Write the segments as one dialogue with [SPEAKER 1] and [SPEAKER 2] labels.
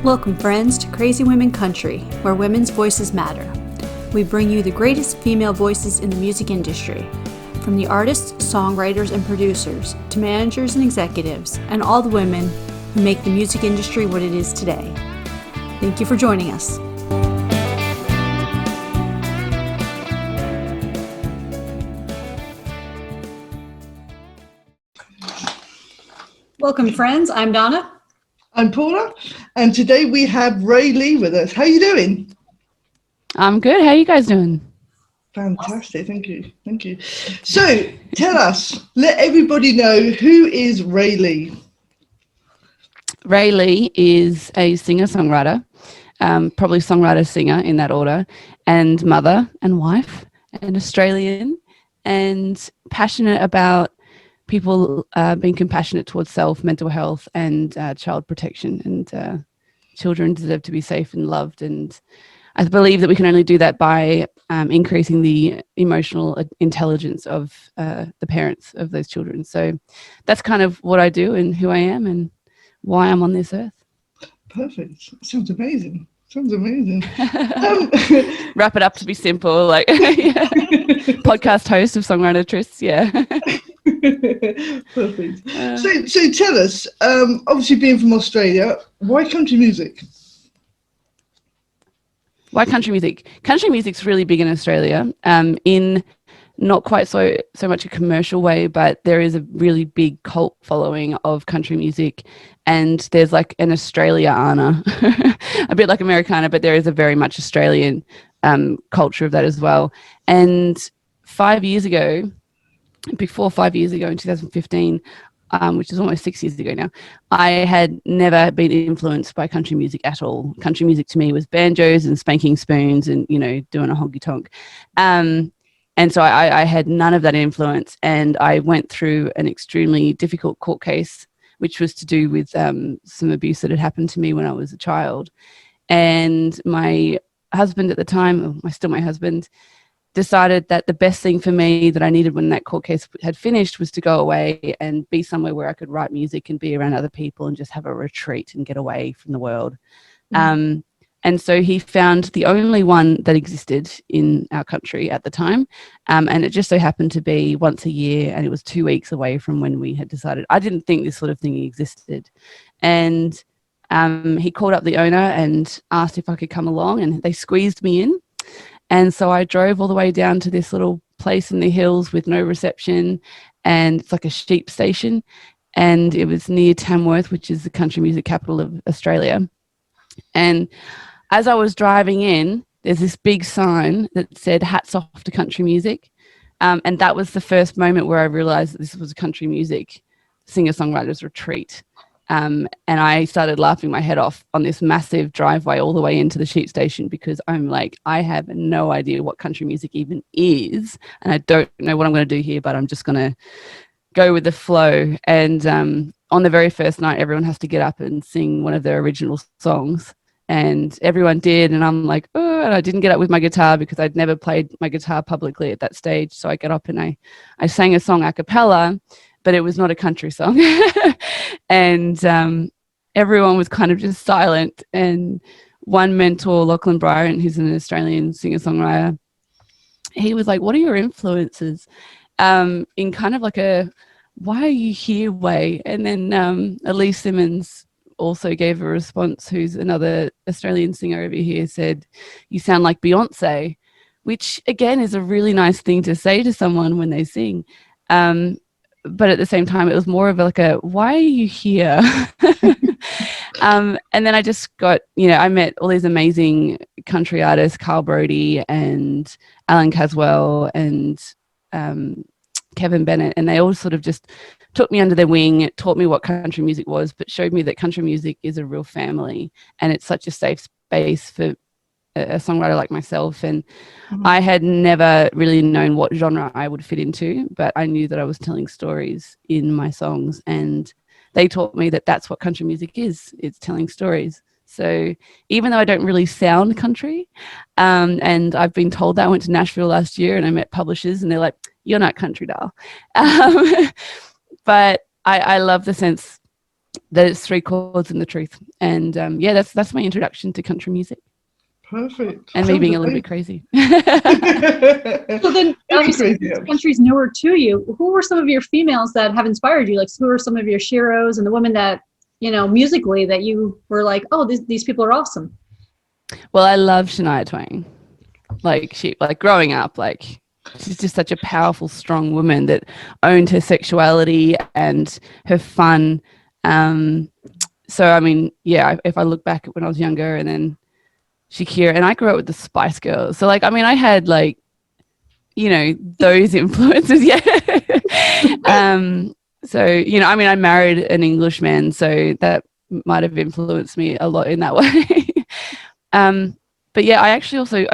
[SPEAKER 1] Welcome, friends, to Crazy Women Country, where women's voices matter. We bring you the greatest female voices in the music industry, from the artists, songwriters, and producers, to managers and executives, and all the women who make the music industry what it is today. Thank you for joining us. Welcome, friends. I'm Donna.
[SPEAKER 2] I'm Paula, and today we have Rae Leigh with us. How are you doing?
[SPEAKER 3] I'm good. How are you guys doing?
[SPEAKER 2] Fantastic. Thank you. So tell us, let everybody know, who is Rae Leigh?
[SPEAKER 3] Rae Leigh is a singer-songwriter, probably songwriter-singer in that order, and mother and wife and Australian, and passionate about people being compassionate towards self, mental health, and child protection. And children deserve to be safe and loved. And I believe that we can only do that by increasing the emotional intelligence of the parents of those children. So that's kind of what I do and who I am and why I'm on this earth.
[SPEAKER 2] Perfect. Sounds amazing.
[SPEAKER 3] Wrap it up to be simple, like podcast host of Songwriter Tryst. Yeah.
[SPEAKER 2] Perfect. So tell us, obviously being from Australia, why country music?
[SPEAKER 3] Why country music? Country music's really big in Australia, in not quite so much a commercial way, but there is a really big cult following of country music, and there's like an Australiana, a bit like Americana, but there is a very much Australian culture of that as well. And 5 years ago, in 2015, which is almost 6 years ago now, I had never been influenced by country music at all. Country music to me was banjos and spanking spoons and, doing a honky tonk. And so I had none of that influence. And I went through an extremely difficult court case, which was to do with some abuse that had happened to me when I was a child. And my husband at the time, still my husband, decided that the best thing for me that I needed when that court case had finished was to go away and be somewhere where I could write music and be around other people and just have a retreat and get away from the world. And so he found the only one that existed in our country at the time. And it just so happened to be once a year, and it was 2 weeks away from when we had decided. I didn't think this sort of thing existed. And he called up the owner and asked if I could come along, and they squeezed me in. And so I drove all the way down to this little place in the hills with no reception, and it's like a sheep station. And it was near Tamworth, which is the country music capital of Australia. And as I was driving in, there's this big sign that said "Hats off to country music." And that was the first moment where I realized that this was a country music singer-songwriters retreat. And I started laughing my head off on this massive driveway all the way into the sheep station, because I'm like, I have no idea what country music even is. And I don't know what I'm going to do here, but I'm just going to go with the flow. And on the very first night, everyone has to get up and sing one of their original songs. And everyone did. And I'm like, oh, and I didn't get up with my guitar because I'd never played my guitar publicly at that stage. So I get up and I sang a song a cappella, but it was not a country song. And everyone was kind of just silent. And one mentor, Lachlan Bryant, who's an Australian singer-songwriter, he was like, what are your influences? In kind of like a, why are you here way? And then Elise Simmons also gave a response, who's another Australian singer over here, said, you sound like Beyonce, which again is a really nice thing to say to someone when they sing. But at the same time, it was more of like a, why are you here? And then I just got, I met all these amazing country artists, Carl Brody and Alan Caswell and Kevin Bennett, and they all sort of just took me under their wing, taught me what country music was, but showed me that country music is a real family, and it's such a safe space for a songwriter like myself. And I had never really known what genre I would fit into, but I knew that I was telling stories in my songs, and they taught me that that's what country music is. It's telling stories. So even though I don't really sound country, and I've been told that, I went to Nashville last year and I met publishers and they're like, you're not country, doll. But I love the sense that it's 3 chords and the truth. And that's my introduction to country music.
[SPEAKER 2] Perfect.
[SPEAKER 3] And me being a little bit crazy.
[SPEAKER 1] So then, obviously, country's newer to you. Who were some of your females that have inspired you? Like, who are some of your sheroes and the women that, musically, that you were like, oh, these people are awesome?
[SPEAKER 3] Well, I love Shania Twain. Growing up, she's just such a powerful, strong woman that owned her sexuality and her fun. So, I mean, if I look back at when I was younger, and then Shakira, and I grew up with the Spice Girls. So, I had, those influences. Yeah. So, I married an Englishman, so that might have influenced me a lot in that way. But yeah, I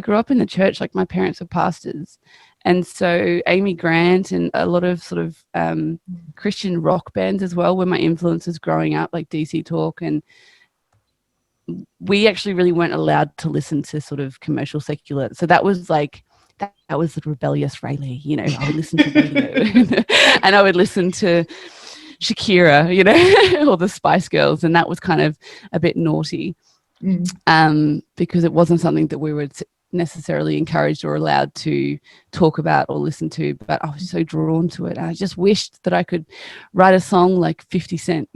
[SPEAKER 3] grew up in the church. Like, my parents were pastors. And so Amy Grant and a lot of sort of Christian rock bands as well were my influences growing up, like DC Talk. And we actually really weren't allowed to listen to sort of commercial secular. So that was that was the rebellious Rae Leigh, I would listen to radio and I would listen to Shakira, or the Spice Girls. And that was kind of a bit naughty because it wasn't something that we were necessarily encouraged or allowed to talk about or listen to, but I was so drawn to it. I just wished that I could write a song like 50 Cent,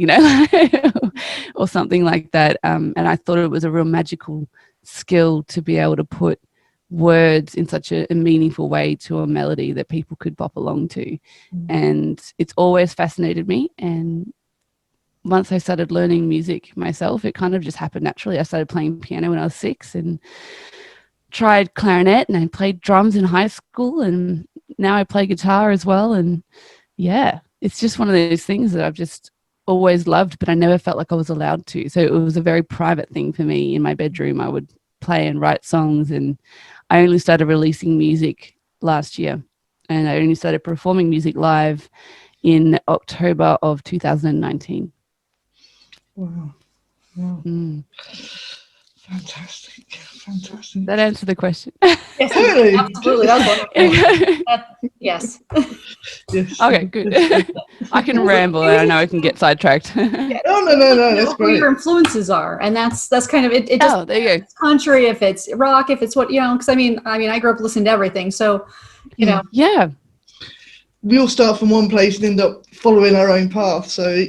[SPEAKER 3] or something like that. And I thought it was a real magical skill to be able to put words in such a meaningful way to a melody that people could bop along to. And it's always fascinated me. And once I started learning music myself, it kind of just happened naturally. I started playing piano when I was 6 and tried clarinet, and I played drums in high school, and now I play guitar as well. And it's just one of those things that I've just always loved, but I never felt like I was allowed to. So it was a very private thing for me. In my bedroom, I would play and write songs, and I only started releasing music last year, and I only started performing music live in October of 2019.
[SPEAKER 2] Wow. Fantastic.
[SPEAKER 3] That answered the question.
[SPEAKER 1] Yes,
[SPEAKER 2] Totally.
[SPEAKER 1] absolutely. That was wonderful. Yes.
[SPEAKER 2] Yes.
[SPEAKER 3] Okay, good. I can ramble, and I know I can get sidetracked.
[SPEAKER 2] No. That's
[SPEAKER 1] Who
[SPEAKER 2] great.
[SPEAKER 1] your influences are, and that's kind of it. It just
[SPEAKER 3] there you go.
[SPEAKER 1] it's country, if it's rock, if it's what because I mean I grew up listening to everything, so
[SPEAKER 3] Yeah.
[SPEAKER 2] We all start from one place and end up following our own path. So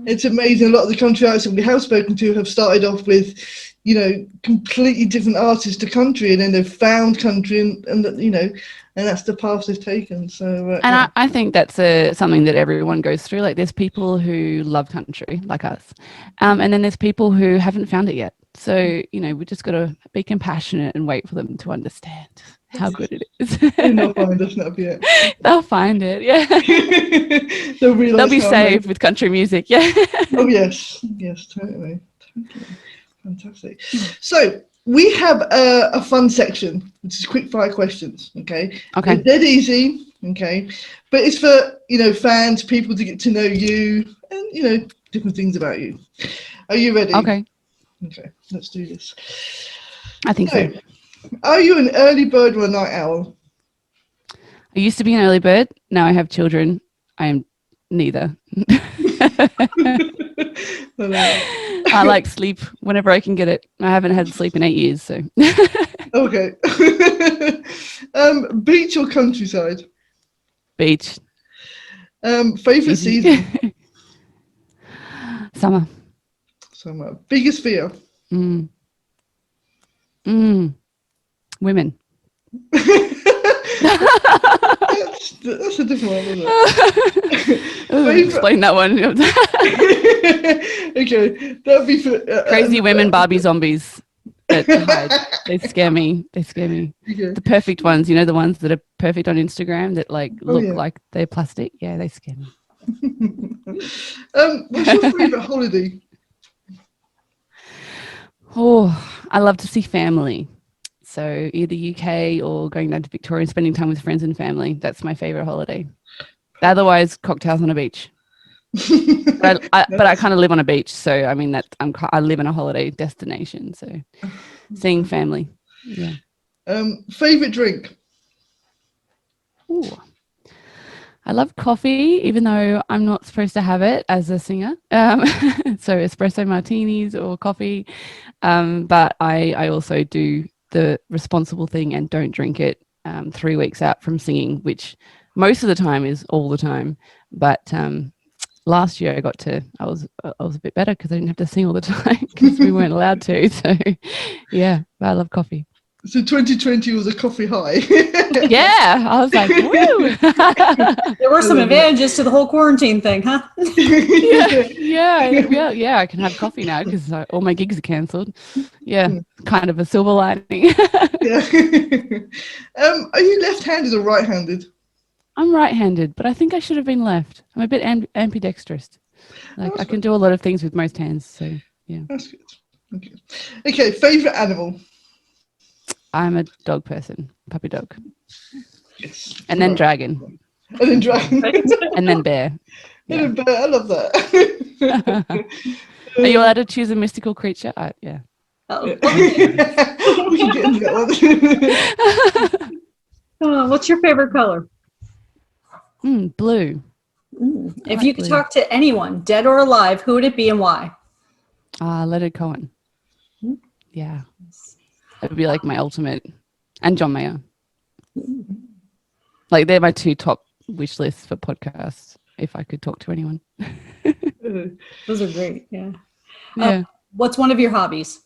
[SPEAKER 2] it's amazing. A lot of the country artists that we have spoken to have started off with, completely different artists to country, and then they've found country, and that's the path they've taken. So,
[SPEAKER 3] and I think that's something that everyone goes through. Like, there's people who love country, like us, and then there's people who haven't found it yet. So, we just got to be compassionate and wait for them to understand how good it is.
[SPEAKER 2] They'll find us now, yeah.
[SPEAKER 3] They'll find it, yeah. They'll be saved with country music, yeah.
[SPEAKER 2] Oh, yes, totally. Fantastic. So we have a fun section, which is quick fire questions. Okay. They're dead easy. Okay, but it's for fans, people to get to know you, and different things about you. Are you ready?
[SPEAKER 3] Okay,
[SPEAKER 2] let's do this.
[SPEAKER 3] I think so.
[SPEAKER 2] Are you an early bird or a night owl?
[SPEAKER 3] I used to be an early bird. Now I have children. I am neither. I like sleep whenever I can get it. I haven't had sleep in 8 years, so.
[SPEAKER 2] Okay. Beach or countryside?
[SPEAKER 3] Beach.
[SPEAKER 2] Favorite season?
[SPEAKER 3] Summer.
[SPEAKER 2] Biggest fear?
[SPEAKER 3] Women.
[SPEAKER 2] That's a different one, isn't it?
[SPEAKER 3] Explain that one.
[SPEAKER 2] Okay, that'd be for
[SPEAKER 3] crazy women, Barbie zombies that hide. They scare me. Okay. The perfect ones, the ones that are perfect on Instagram that look like they're plastic. Yeah, they scare me.
[SPEAKER 2] What's your favorite holiday?
[SPEAKER 3] Oh, I love to see family. So either UK or going down to Victoria and spending time with friends and family. That's my favorite holiday. Otherwise, cocktails on a beach. But I kind of live on a beach, so I mean I live in a holiday destination. So seeing family. Yeah.
[SPEAKER 2] Favorite drink?
[SPEAKER 3] Ooh. I love coffee, even though I'm not supposed to have it as a singer. So espresso martinis or coffee. But I also do the responsible thing and don't drink it 3 weeks out from singing, which most of the time is all the time. But last year I was a bit better because I didn't have to sing all the time because we weren't allowed to. So yeah, but I love coffee.
[SPEAKER 2] So 2020 was a coffee high.
[SPEAKER 3] Yeah, I was like, woo!
[SPEAKER 1] There were some advantages to the whole quarantine thing, huh?
[SPEAKER 3] Yeah. I can have coffee now because all my gigs are cancelled. Yeah, kind of a silver lining.
[SPEAKER 2] Yeah. Are you left-handed or right-handed?
[SPEAKER 3] I'm right-handed, but I think I should have been left. I'm a bit ambidextrous. I can do a lot of things with most hands. So yeah,
[SPEAKER 2] that's good. Okay. Favorite animal?
[SPEAKER 3] I'm a dog person, puppy dog.
[SPEAKER 2] Yes.
[SPEAKER 3] And then dragon.
[SPEAKER 2] And then dragon.
[SPEAKER 3] And then bear.
[SPEAKER 2] Yeah. And then bear. I love that.
[SPEAKER 3] Are you allowed to choose a mystical creature? Yeah.
[SPEAKER 1] Oh.
[SPEAKER 2] We can get into that one.
[SPEAKER 1] What's your favorite color?
[SPEAKER 3] Blue.
[SPEAKER 1] If you could talk to anyone, dead or alive, who would it be and why?
[SPEAKER 3] Leonard Cohen. Yeah. It would be like my ultimate, and John Mayer. Like they're my two top wish lists for podcasts. If I could talk to anyone.
[SPEAKER 1] Those are great. Yeah.
[SPEAKER 3] Yeah.
[SPEAKER 1] What's one of your hobbies?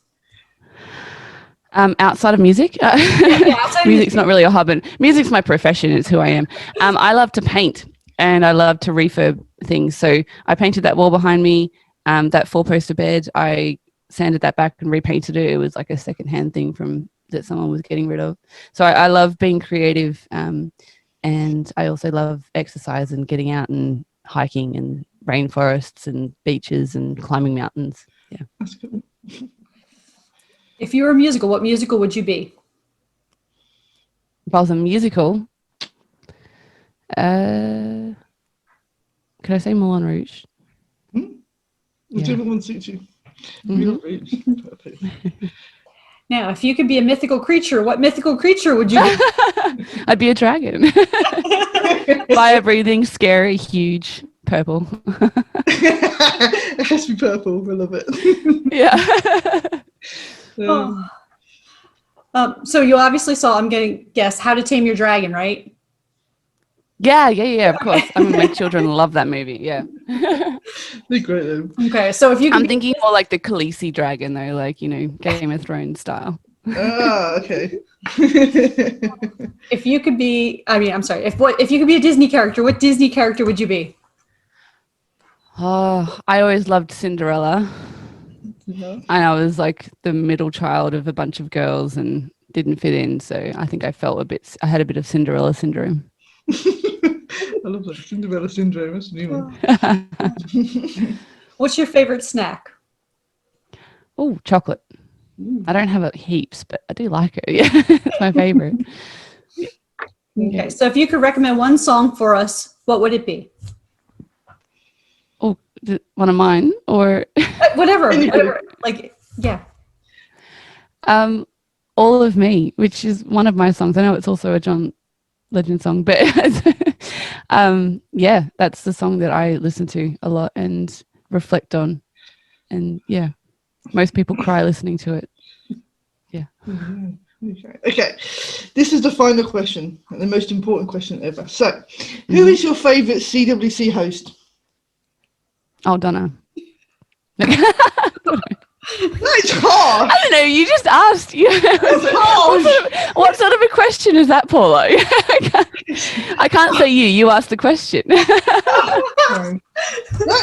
[SPEAKER 3] Outside of music, music's not really a hobby. Music's my profession. It's who I am. I love to paint and I love to refurb things. So I painted that wall behind me, that 4-poster bed. I sanded that back and repainted it. It was like a secondhand thing that someone was getting rid of. So I love being creative, and I also love exercise and getting out and hiking and rainforests and beaches and climbing mountains. Yeah.
[SPEAKER 2] That's good.
[SPEAKER 1] If you were a musical, what musical would you be?
[SPEAKER 3] If I was a musical, could I say Moulin Rouge?
[SPEAKER 2] Whichever one suits you.
[SPEAKER 1] Now, if you could be a mythical creature, what mythical creature would you be?
[SPEAKER 3] I'd be a dragon. Fire-breathing, scary, huge, purple.
[SPEAKER 2] It has to be purple. I love it.
[SPEAKER 3] Yeah.
[SPEAKER 1] So you obviously saw, I'm going to guess, How to Tame Your Dragon, right?
[SPEAKER 3] Yeah, of course. I mean, my children love that movie, yeah.
[SPEAKER 2] They're great, though.
[SPEAKER 1] Okay, so if you
[SPEAKER 3] I'm thinking more like the Khaleesi dragon, though, like, Game of Thrones style.
[SPEAKER 2] Okay.
[SPEAKER 1] If you could be, if you could be a Disney character, what Disney character would you be?
[SPEAKER 3] Oh, I always loved Cinderella. And I was like the middle child of a bunch of girls and didn't fit in. So I think I had a bit of Cinderella syndrome.
[SPEAKER 2] I love that. Cinderella syndrome. That's a new one.
[SPEAKER 1] What's your favorite snack?
[SPEAKER 3] Oh, chocolate. I don't have it heaps, but I do like it. Yeah, it's my favorite.
[SPEAKER 1] Okay, so if you could recommend one song for us, what would it be?
[SPEAKER 3] Oh, one of mine or
[SPEAKER 1] whatever. Like, yeah.
[SPEAKER 3] All of Me, which is one of my songs. I know it's also a John Legend song, but yeah, that's the song that I listen to a lot and reflect on. And yeah, most people cry listening to it. Yeah.
[SPEAKER 2] Okay, this is the final question and the most important question ever. So, who is your favourite CWC host?
[SPEAKER 3] Oh, Donna.
[SPEAKER 2] That's hard.
[SPEAKER 3] I don't know. You just asked. What sort of a question is that, Paula? I can't say you. You asked the question.
[SPEAKER 2] That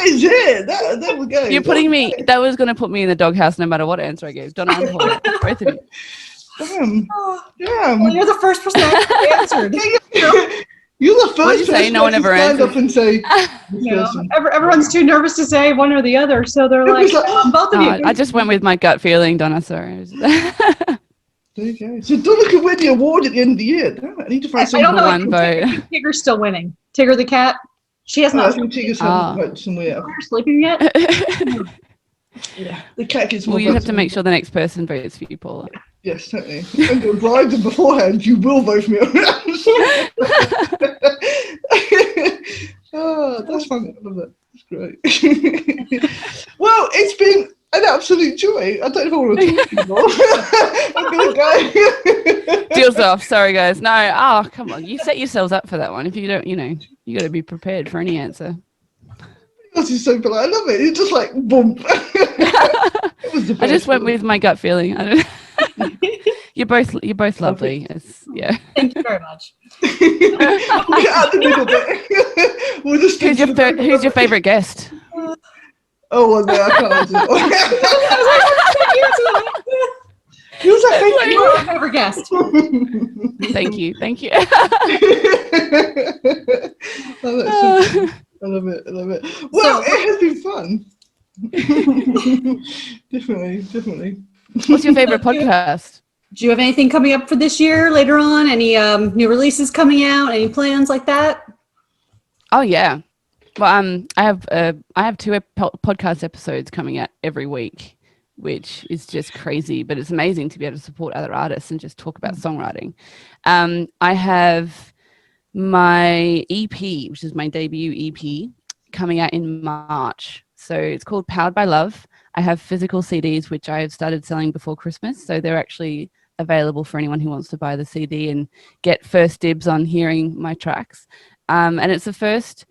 [SPEAKER 2] is it. That will go.
[SPEAKER 3] You're putting me. That was going to put me in the doghouse, no matter what answer I gave. Donna and Paula, both of you.
[SPEAKER 2] Damn.
[SPEAKER 1] Well, you're the first person that answered.
[SPEAKER 2] You're the first
[SPEAKER 3] What did you say? No one ever answered.
[SPEAKER 2] Up and say,
[SPEAKER 1] everyone's too nervous to say one or the other, so they're like, both of you.
[SPEAKER 3] I just went with my gut feeling, Donna. Sorry.
[SPEAKER 2] There you go. So Donna could win the award at the end of the year. Damn it, I need to find someone.
[SPEAKER 3] I don't know.
[SPEAKER 1] Tigger's still winning. Tigger the cat. She has not.
[SPEAKER 2] I think Tigger's having somewhere.
[SPEAKER 1] Are you sleeping yet?
[SPEAKER 2] Yeah. The cat gets more.
[SPEAKER 3] Well, you have to make sure the next person votes for you, Paula.
[SPEAKER 2] Yes, totally. I'm going to bribe them beforehand. You will vote for me. That's funny. I love it. That's great. Well, it's been an absolute joy. I don't know if I want to talk anymore. I'm going to go.
[SPEAKER 3] Deals off. Sorry, guys. No. Oh, come on. You set yourselves up for that one. If you don't, you got to be prepared for any answer.
[SPEAKER 2] This is so polite. I love it. It's just like boom.
[SPEAKER 3] I just went with my gut feeling. You're both lovely. Yeah.
[SPEAKER 1] Thank you very much.
[SPEAKER 2] We'll get out the middle bit. We'll just
[SPEAKER 3] Who's your favorite guest?
[SPEAKER 2] Oh, well, no, I can't do it. Who's our
[SPEAKER 1] favorite guest?
[SPEAKER 3] Thank you.
[SPEAKER 2] I love it. Well, it has been fun. Definitely.
[SPEAKER 3] What's your favorite podcast?
[SPEAKER 1] Do you have anything coming up for this year later on? Any new releases coming out? Any plans like that?
[SPEAKER 3] Oh yeah. Well, I have 2 podcast episodes coming out every week, which is just crazy, but it's amazing to be able to support other artists and just talk about songwriting. I have my EP, which is my debut EP, coming out in March. So it's called Powered by Love. I have physical CDs, which I have started selling before Christmas. So they're actually available for anyone who wants to buy the CD and get first dibs on hearing my tracks. And it's the first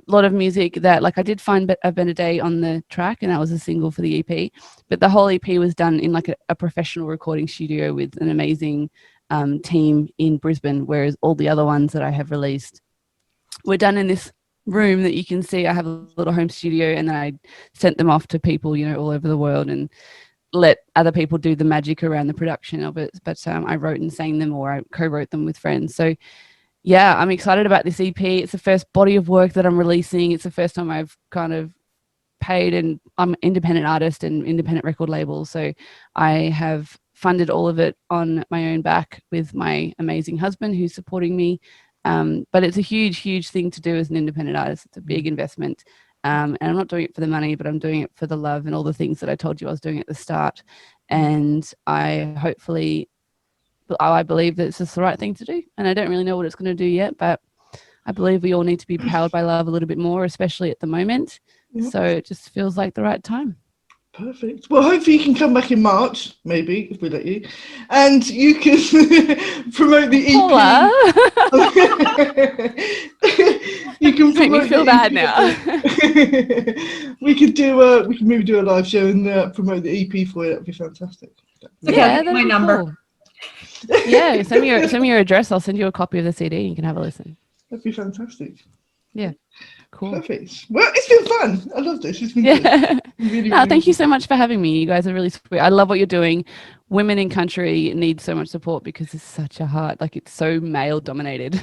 [SPEAKER 3] lot of music that, like, I did find I've Been a Day on the track, and that was a single for the EP. But the whole EP was done in like a professional recording studio with an amazing team in Brisbane, whereas all the other ones that I have released were done in this room that you can see. I have a little home studio, and then I sent them off to people, all over the world, and let other people do the magic around the production of it. But I wrote and sang them, or I co-wrote them with friends. So yeah, I'm excited about this EP. It's the first body of work that I'm releasing. It's the first time I've kind of paid, and I'm an independent artist and independent record label. So I have funded all of it on my own back with my amazing husband who's supporting me. But it's a huge thing to do as an independent artist. It's a big investment. And I'm not doing it for the money, but I'm doing it for the love and all the things that I told you I was doing at the start. And I believe that it's just the right thing to do. And I don't really know what it's going to do yet, but I believe we all need to be powered by love a little bit more, especially at the moment. Yep. So it just feels like the right time.
[SPEAKER 2] Perfect. Well, hopefully you can come back in March, maybe, if we let you, and you can promote the EP. You can
[SPEAKER 3] make me feel bad now.
[SPEAKER 2] We can maybe do a live show and promote the EP for you. That'd be fantastic.
[SPEAKER 1] Yeah, that's my number.
[SPEAKER 3] Cool. Yeah, send me your address. I'll send you a copy of the CD. You can have a listen.
[SPEAKER 2] That'd be fantastic.
[SPEAKER 3] Yeah. Cool.
[SPEAKER 2] Perfect. Well, it's been fun. I love this. It's been good. Really,
[SPEAKER 3] thank you so much for having me. You guys are really sweet. I love what you're doing. Women in country need so much support because it's such a hard, it's so male dominated.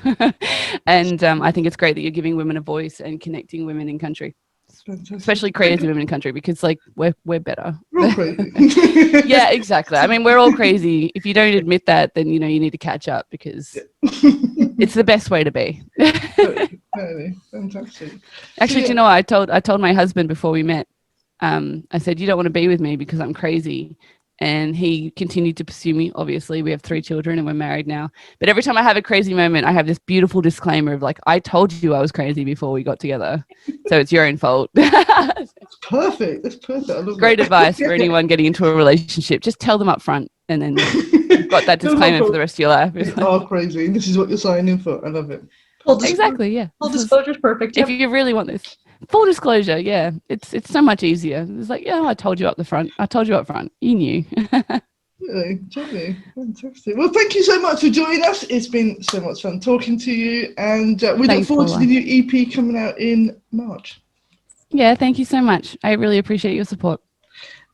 [SPEAKER 3] And I think it's great that you're giving women a voice and connecting women in country. Especially crazy women in country, because we're better.
[SPEAKER 2] We're all crazy.
[SPEAKER 3] Yeah, exactly. I mean, we're all crazy. If you don't admit that, then you need to catch up, because it's the best way to be.
[SPEAKER 2] Fantastic.
[SPEAKER 3] Actually, do you know what? I told my husband before we met, I said, you don't want to be with me because I'm crazy. And he continued to pursue me. Obviously, we have 3 children and we're married now. But every time I have a crazy moment, I have this beautiful disclaimer of I told you I was crazy before we got together. So it's your own fault.
[SPEAKER 2] That's perfect. That's perfect. I love
[SPEAKER 3] Great
[SPEAKER 2] that.
[SPEAKER 3] advice for anyone getting into a relationship. Just tell them up front, and then you've got that disclaimer for the rest of your life.
[SPEAKER 2] You are crazy. This is what you're signing for. I love it.
[SPEAKER 3] Exactly, yeah.
[SPEAKER 1] Full disclosure is perfect.
[SPEAKER 3] If you really want this. Full disclosure, yeah. It's so much easier. It's I told you up front. You knew.
[SPEAKER 2] Really, totally. Fantastic. Well, thank you so much for joining us. It's been so much fun talking to you, and we look forward to the new EP coming out in March.
[SPEAKER 3] Yeah, thank you so much. I really appreciate your support.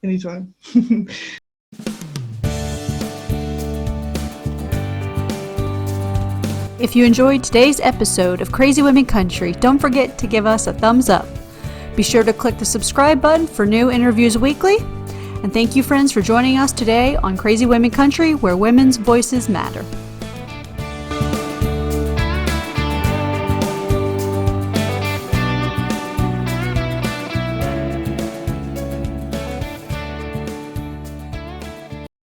[SPEAKER 2] Anytime.
[SPEAKER 1] If you enjoyed today's episode of Crazy Women Country, don't forget to give us a thumbs up. Be sure to click the subscribe button for new interviews weekly. And thank you, friends, for joining us today on Crazy Women Country, where women's voices matter.